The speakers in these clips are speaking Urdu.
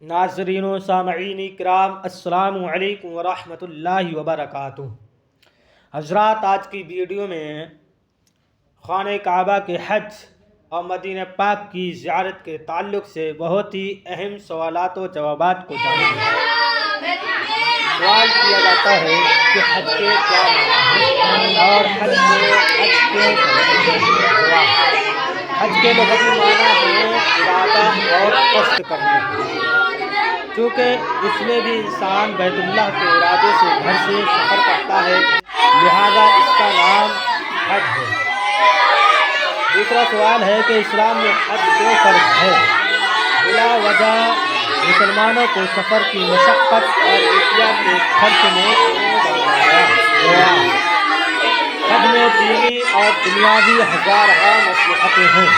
ناظرین و سامعین کرام، السلام علیکم ورحمۃ اللہ وبرکاتہ۔ حضرات، آج کی ویڈیو میں خانہ کعبہ کے حج اور مدینہ پاک کی زیارت کے تعلق سے بہت ہی اہم سوالات و جوابات کو جانیں گے۔ سوال کیا جاتا ہے کہ حج کے کیا معنی ہیں اور حج کیوں کرتے ہیں؟ حج کے لغوی معنی ہے ارادہ اور قصد کرنا۔ چونکہ اس میں بھی انسان بیت اللہ کے ارادے سے گھر سے سفر کرتا ہے، لہذا اس کا نام حج ہے۔ دوسرا سوال ہے کہ اسلام میں حج کیوں فرض ہے؟ بلا وجہ مسلمانوں کو سفر کی مشقت اور احتیاط کے خرچ میں گیا۔ حج میں دینی اور دنیاوی ہزارہا مصلحتیں ہیں۔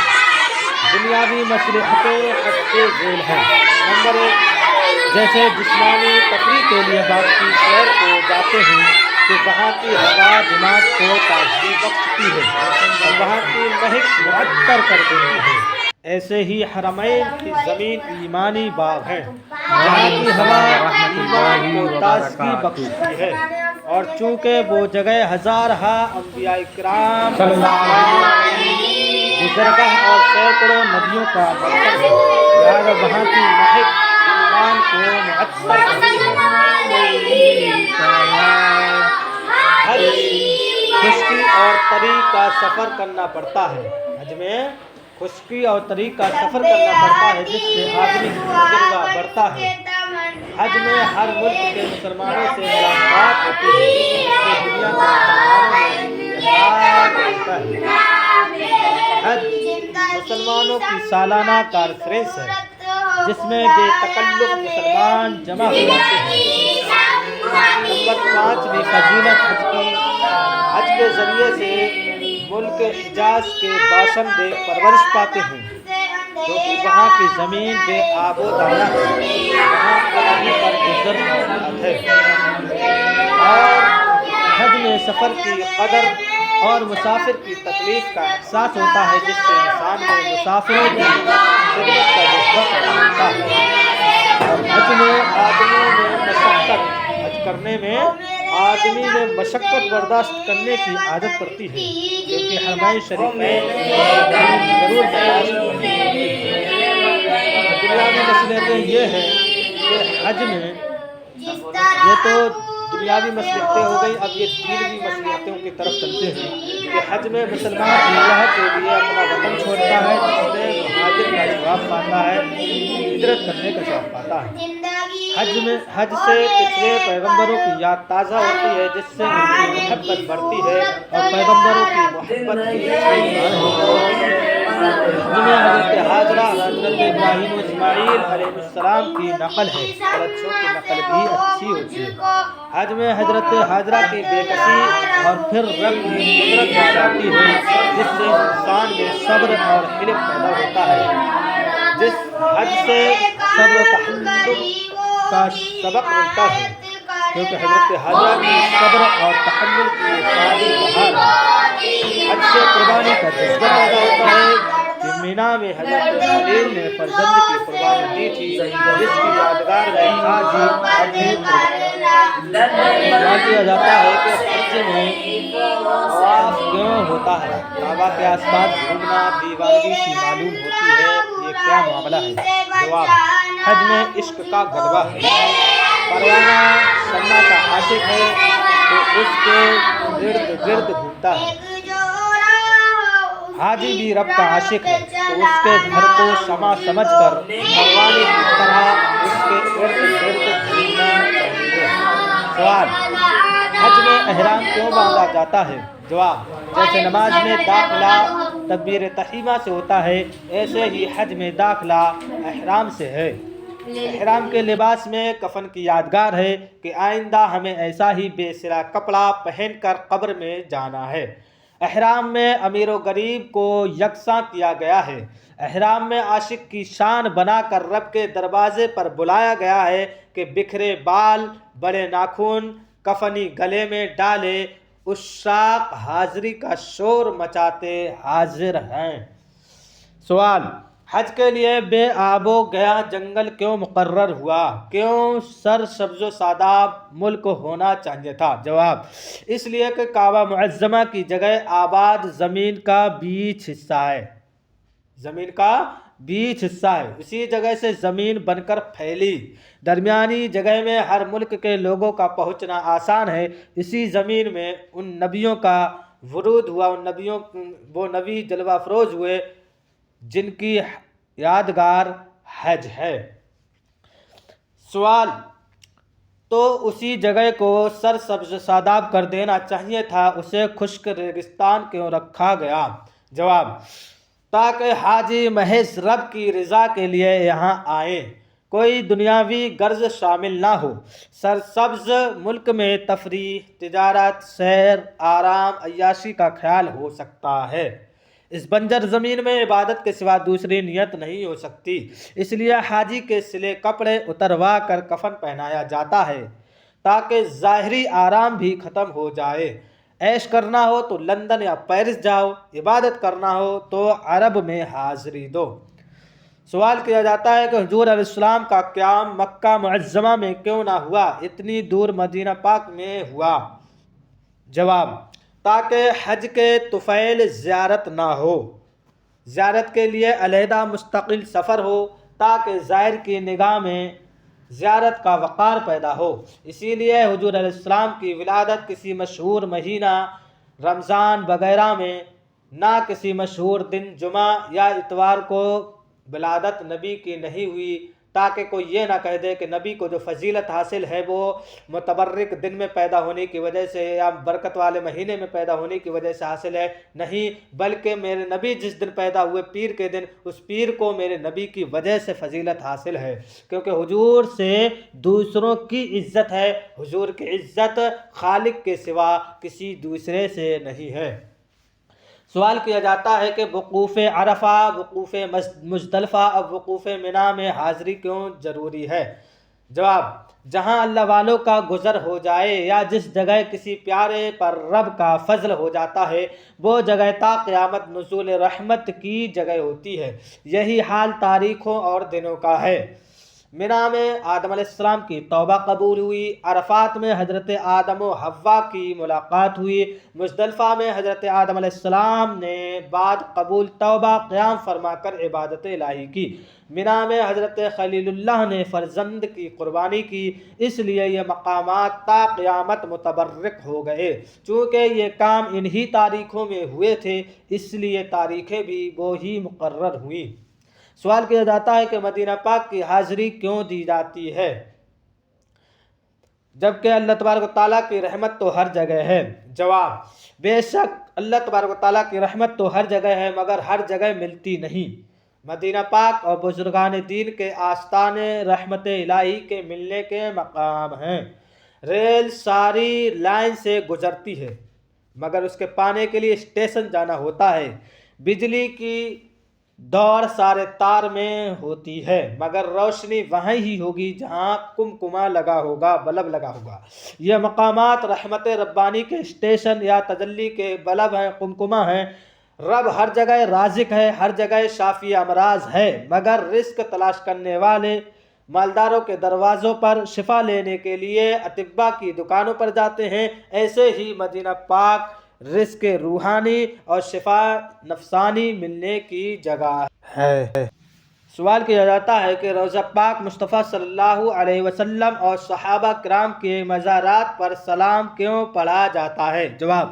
دنیاوی مصلحتیں حج کے ذیل ہیں۔ نمبر 1، جیسے جسمانی تفریح کے لیے باقی شہر کو جاتے ہیں کہ وہاں کی ہوا دماغ کو تازگی بخشتی ہے اور وہاں کی مہک معطر کر دیتی ہے۔ ایسے ہی حرمین کی زمین ایمانی باغ ہے جہاں کی ہوا ایمان کو تازگی بخشتی ہے، اور چونکہ وہ جگہ ہزارہا انبیاء کرام گزرگاہ اور سینکڑوں نبیوں کا مرکز ہے، لہذا وہاں کی مہک ایمان کو معطر کرتی ہے۔ حج خشکی اور طریق کا سفر کرنا پڑتا ہے۔ حج میں خشکی اور طریق کا سفر کرنا پڑتا ہے جس سے آدمی کا تجربہ بڑھتا ہے۔ حج میں ہر ملک کے مسلمانوں سے ملاقات ہوتی ہے، جس سے دنیا کے مسلمانوں میں اتحاد بڑھتا ہے۔ حج مسلمانوں کی سالانہ کانفرنس ہے جس میں بے تکلف مسلمان جمع ہوتے ہیں۔ نمبر 5 فضیلت حج کی۔ حج کے ذریعے سے ملک حجاز کے باشندے پرورش پاتے ہیں، کیونکہ وہاں کی زمین بے آب و دانہ ہے، وہاں پانی پر گزر ہے، اور حج میں سفر کی قدر اور مسافر کی تکلیف کا احساس ہوتا ہے، جس سے انسان میں مسافروں کی خدمت کا جذبہ پیدا ہوتا ہے۔ اور حج کرنے میں آدمی میں مشقت برداشت کرنے کی عادت پڑتی ہے، کیونکہ حرمین شریف میں ضرور برداشت کرنی ہوتی ہے۔ دنیاوی مصلحتیں یہ ہیں کہ حج میں یہ تو دنیاوی مصلحتیں ہو گئی، اب یہ دینی مصلحتوں کی طرف چلتے ہیں کہ حج میں مسلمان اللہ کے لیے اپنا وطن چھوڑتا ہے، جس سے مہاجر کا ثواب پاتا ہے، ہجرت کرنے کا ثواب پاتا ہے۔ حج سے پچھلے پیغمبروں کی یاد تازہ ہوتی ہے، جس سے ان کی محبت بڑھتی ہے اور پیغمبروں کی محبت کی تشریح ہوتی ہے۔ حج میں حضرت حاجرہ، حضرت ابراہیم و اسماعیل علیہ السلام کی نقل ہے، اور اچھوں کی نقل بھی اچھی ہوتی ہے۔ حج میں حضرت حاجرہ کی بے کسی اور پھر رب کی قدرت آ جاتی ہے، جس سے انسان میں صبر اور حلم پیدا ہوتا ہے۔ جس حج سے صبر و تحمل کا سبق ملتا ہے، کیونکہ حضرت حاجرہ کی صبر اور تحمل کی ساری بہار ہے۔ حج سے قربانی کا جذبہ پیدا ہوتا ہے کہ مینا میں حضرت خلیل نے فرزند کی قربانی دی تھی، جس کی یادگار میں آج ہی کیا جاتا ہے کہ حج میں طواف کیوں ہوتا ہے؟ کعبہ کے آس پاس گھومنا دیوانگی سی معلوم ہوتی ہے، یہ کیا معاملہ ہے؟ جواب: حج میں عشق کا غلبہ ہے۔ پروانہ شمع کا عاشق ہے تو اس کے ارد گرد گھومتا ہے، حاجی بھی رب کا عاشق ہے تو اس کے گھر کو شمع سمجھ کر پروانے کی طرح اس کے ارد گرد گھومنا چاہیے۔ سوال: حج میں احرام کیوں باندھا جاتا ہے؟ جواب: جیسے نماز میں داخلہ تکبیر تحریمہ سے ہوتا ہے، ایسے ہی حج میں داخلہ احرام سے ہے۔ احرام کے لباس میں کفن کی یادگار ہے کہ آئندہ ہمیں ایسا ہی بے سرا کپڑا پہن کر قبر میں جانا ہے۔ احرام میں امیر و غریب کو یکساں کیا گیا ہے۔ احرام میں عاشق کی شان بنا کر رب کے دروازے پر بلایا گیا ہے کہ بکھرے بال، بڑے ناخن کفنی گلے میں ڈالے عشاق حاضری کا شور مچاتے حاضر ہیں۔ سوال: حج کے لیے بے آب و گیا جنگل کیوں مقرر ہوا؟ کیوں سر سبز و شاداب ملک ہونا چاہیے تھا؟ جواب: اس لیے کہ کعبہ معظمہ کی جگہ آباد زمین کا بیچ حصہ ہے، زمین کا بیچ حصہ ہے، اسی جگہ سے زمین بن کر پھیلی، درمیانی جگہ میں ہر ملک کے لوگوں کا پہنچنا آسان ہے، اسی زمین میں ان نبیوں کا ورود ہوا، وہ نبی جلوہ افروز ہوئے جن کی یادگار حج ہے۔ سوال: تو اسی جگہ کو سر سبز شاداب کر دینا چاہیے تھا، اسے خشک ریگستان کیوں رکھا گیا؟ جواب: تاکہ حاجی محض رب کی رضا کے لیے یہاں آئیں، کوئی دنیاوی غرض شامل نہ ہو۔ سرسبز ملک میں تفریح، تجارت، سیر، آرام، عیاشی کا خیال ہو سکتا ہے، اس بنجر زمین میں عبادت کے سوا دوسری نیت نہیں ہو سکتی، اس لیے حاجی کے سلے کپڑے اتروا کر کفن پہنایا جاتا ہے تاکہ ظاہری آرام بھی ختم ہو جائے۔ عیش کرنا ہو تو لندن یا پیرس جاؤ، عبادت کرنا ہو تو عرب میں حاضری دو۔ سوال کیا جاتا ہے کہ حضور علیہ السلام کا قیام مکہ معظمہ میں کیوں نہ ہوا، اتنی دور مدینہ پاک میں ہوا؟ جواب: تاکہ حج کے طفیل زیارت نہ ہو، زیارت کے لیے علیحدہ مستقل سفر ہو تاکہ زائر کی نگاہ میں زیارت کا وقار پیدا ہو۔ اسی لیے حضور علیہ السلام کی ولادت کسی مشہور مہینہ رمضان وغیرہ میں، نہ کسی مشہور دن جمعہ یا اتوار کو ولادت نبی کی نہیں ہوئی، تاکہ کوئی یہ نہ کہہ دے کہ نبی کو جو فضیلت حاصل ہے وہ متبرک دن میں پیدا ہونے کی وجہ سے یا برکت والے مہینے میں پیدا ہونے کی وجہ سے حاصل ہے، نہیں، بلکہ میرے نبی جس دن پیدا ہوئے پیر کے دن، اس پیر کو میرے نبی کی وجہ سے فضیلت حاصل ہے، کیونکہ حضور سے دوسروں کی عزت ہے، حضور کی عزت خالق کے سوا کسی دوسرے سے نہیں ہے۔ سوال کیا جاتا ہے کہ وقوف عرفہ، وقوف مزدلفہ اور وقوف منی میں حاضری کیوں ضروری ہے؟ جواب: جہاں اللہ والوں کا گزر ہو جائے یا جس جگہ کسی پیارے پر رب کا فضل ہو جاتا ہے، وہ جگہ تا قیامت نزول رحمت کی جگہ ہوتی ہے، یہی حال تاریخوں اور دنوں کا ہے۔ منی میں آدم علیہ السلام کی توبہ قبول ہوئی، عرفات میں حضرت آدم و حوا کی ملاقات ہوئی، مزدلفہ میں حضرت آدم علیہ السلام نے بعد قبول توبہ قیام فرما کر عبادت الہی کی، منی میں حضرت خلیل اللہ نے فرزند کی قربانی کی، اس لیے یہ مقامات تا قیامت متبرک ہو گئے۔ چونکہ یہ کام انہی تاریخوں میں ہوئے تھے، اس لیے تاریخیں بھی وہی مقرر ہوئیں۔ سوال کیا جاتا ہے کہ مدینہ پاک کی حاضری کیوں دی جاتی ہے جبکہ اللہ تبارک و تعالیٰ کی رحمت تو ہر جگہ ہے؟ جواب: بے شک اللہ تبارک و تعالیٰ کی رحمت تو ہر جگہ ہے، مگر ہر جگہ ملتی نہیں۔ مدینہ پاک اور بزرگان دین کے آستانے رحمت الہی کے ملنے کے مقام ہیں۔ ریل ساری لائن سے گزرتی ہے مگر اس کے پانے کے لیے اسٹیشن جانا ہوتا ہے، بجلی کی دوڑ سارے تار میں ہوتی ہے مگر روشنی وہیں ہی ہوگی جہاں کمکما لگا ہوگا، بلب لگا ہوگا۔ یہ مقامات رحمت ربانی کے اسٹیشن یا تجلی کے بلب ہیں، کمکما ہیں۔ رب ہر جگہ رازق ہے، ہر جگہ شافی امراض ہے، مگر رزق تلاش کرنے والے مالداروں کے دروازوں پر، شفا لینے کے لیے اطباء کی دکانوں پر جاتے ہیں، ایسے ہی مدینہ پاک رزق روحانی اور شفا نفسانی ملنے کی جگہ ہے۔ سوال کیا جاتا ہے کہ روضہ پاک مصطفیٰ صلی اللہ علیہ وسلم اور صحابہ کرام کے مزارات پر سلام کیوں پڑھا جاتا ہے؟ جواب: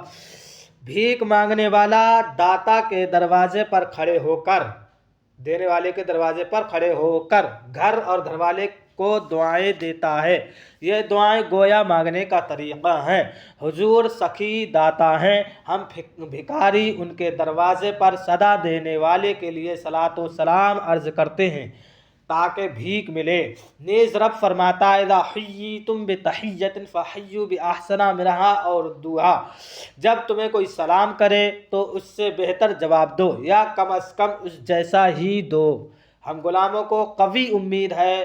بھیک مانگنے والا داتا کے دروازے پر کھڑے ہو کر، دینے والے کے دروازے پر کھڑے ہو کر گھر اور گھر والے کو دعائیں دیتا ہے، یہ دعائیں گویا مانگنے کا طریقہ ہیں۔ حضور سخی داتا ہیں، ہم بھکاری ان کے دروازے پر صدا دینے والے کے لیے صلاۃ و سلام عرض کرتے ہیں تاکہ بھیک ملے۔ نیز رب فرماتا ہے اذا حییتم بتحیۃ فحیوا باحسن منہا اور ردوہا، جب تمہیں کوئی سلام کرے تو اس سے بہتر جواب دو یا کم از کم اس جیسا ہی دو۔ ہم غلاموں کو قوی امید ہے